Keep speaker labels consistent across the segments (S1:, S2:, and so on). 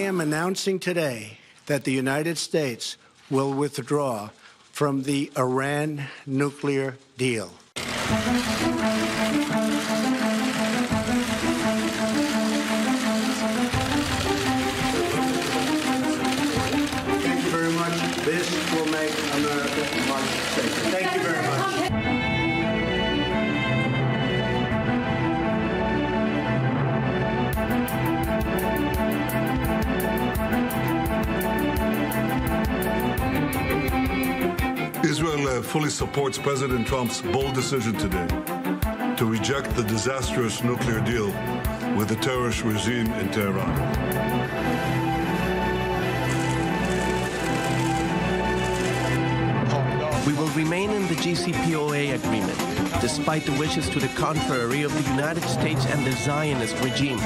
S1: I am announcing today that the United States will withdraw from the Iran nuclear deal. Thank you very much. This will make America much safer. Thank you very much.
S2: Israel fully supports President Trump's bold decision today to reject the disastrous nuclear deal with the terrorist regime in Tehran.
S3: We will remain in the JCPOA agreement, despite the wishes to the contrary of the United States and the Zionist regime.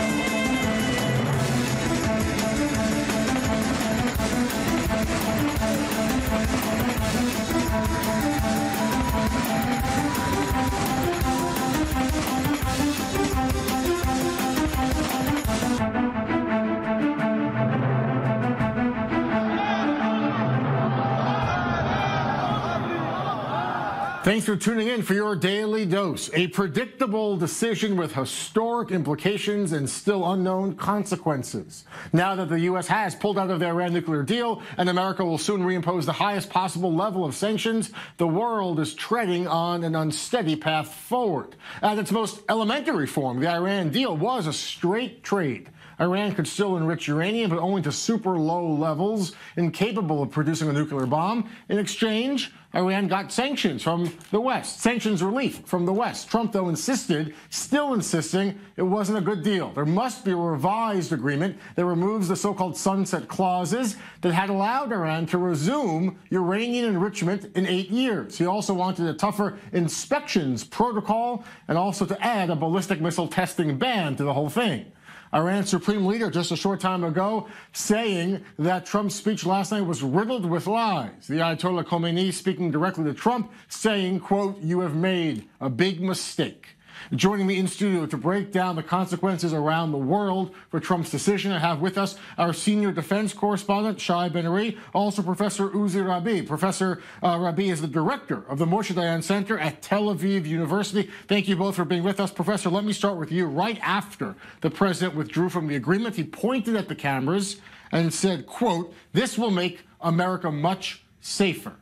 S4: Thanks for tuning in for your daily dose. A predictable decision with historic implications and still unknown consequences. Now that the U.S. has pulled out of the Iran nuclear deal and America will soon reimpose the highest possible level of sanctions, the world is treading on an unsteady path forward. At its most elementary form, the Iran deal was a straight trade. Iran could still enrich uranium, but only to super low levels, incapable of producing a nuclear bomb. In exchange, Iran got sanctions from the West, sanctions relief from the West. Trump, though, insisted, still insisting, it wasn't a good deal. There must be a revised agreement that removes the so-called sunset clauses that had allowed Iran to resume uranium enrichment in 8 years. He also wanted a tougher inspections protocol and also to add a ballistic missile testing ban to the whole thing. Iran's supreme leader just a short time ago saying that Trump's speech last night was riddled with lies. The Ayatollah Khomeini speaking directly to Trump saying, quote, "You have made a big mistake." Joining me in studio to break down the consequences around the world for Trump's decision, I have with us our senior defense correspondent, Shai Ben-Ari, also Professor Uzi Rabi. Professor Rabi is the director of the Moshe Dayan Center at Tel Aviv University. Thank you both for being with us. Professor, let me start with you. Right after the president withdrew from the agreement, he pointed at the cameras and said, quote, "This will make America much safer."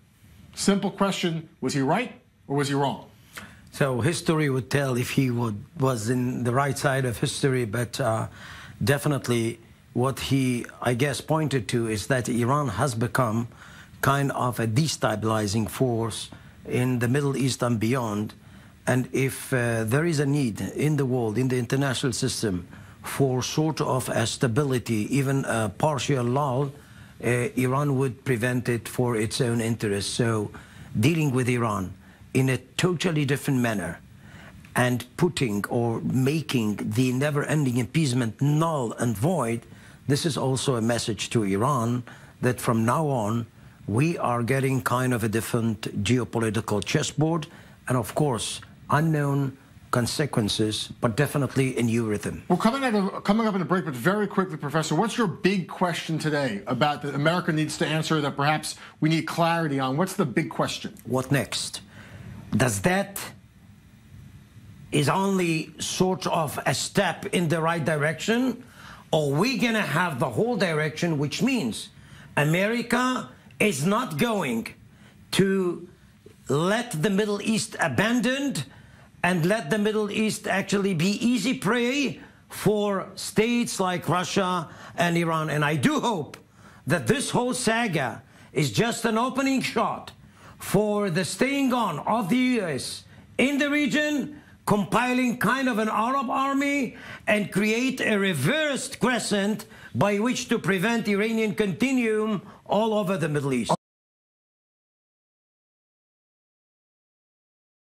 S4: Simple question, was he right or was he wrong?
S5: So history would tell if he was in the right side of history, but definitely what he, I guess, pointed to is that Iran has become kind of a destabilizing force in the Middle East and beyond. And if there is a need in the world, in the international system, for sort of a stability, even a partial lull, Iran would prevent it for its own interests. So dealing with Iran in a totally different manner and putting or making the never-ending appeasement null and void, this is also a message to Iran that from now on we are getting kind of a different geopolitical chessboard and, of course, unknown consequences, but definitely a new rhythm.
S4: We're coming up in a break, but very quickly, Professor, what's your big question today about that America needs to answer that perhaps we need clarity on? What's the big question?
S5: What next? Does that is only sort of a step in the right direction, or we gonna have the whole direction, which means America is not going to let the Middle East abandoned and let the Middle East actually be easy prey for states like Russia and Iran. And I do hope that this whole saga is just an opening shot for the staying on of the U.S. in the region, compiling kind of an Arab army and create a reversed crescent by which to prevent Iranian continuum all over the Middle East.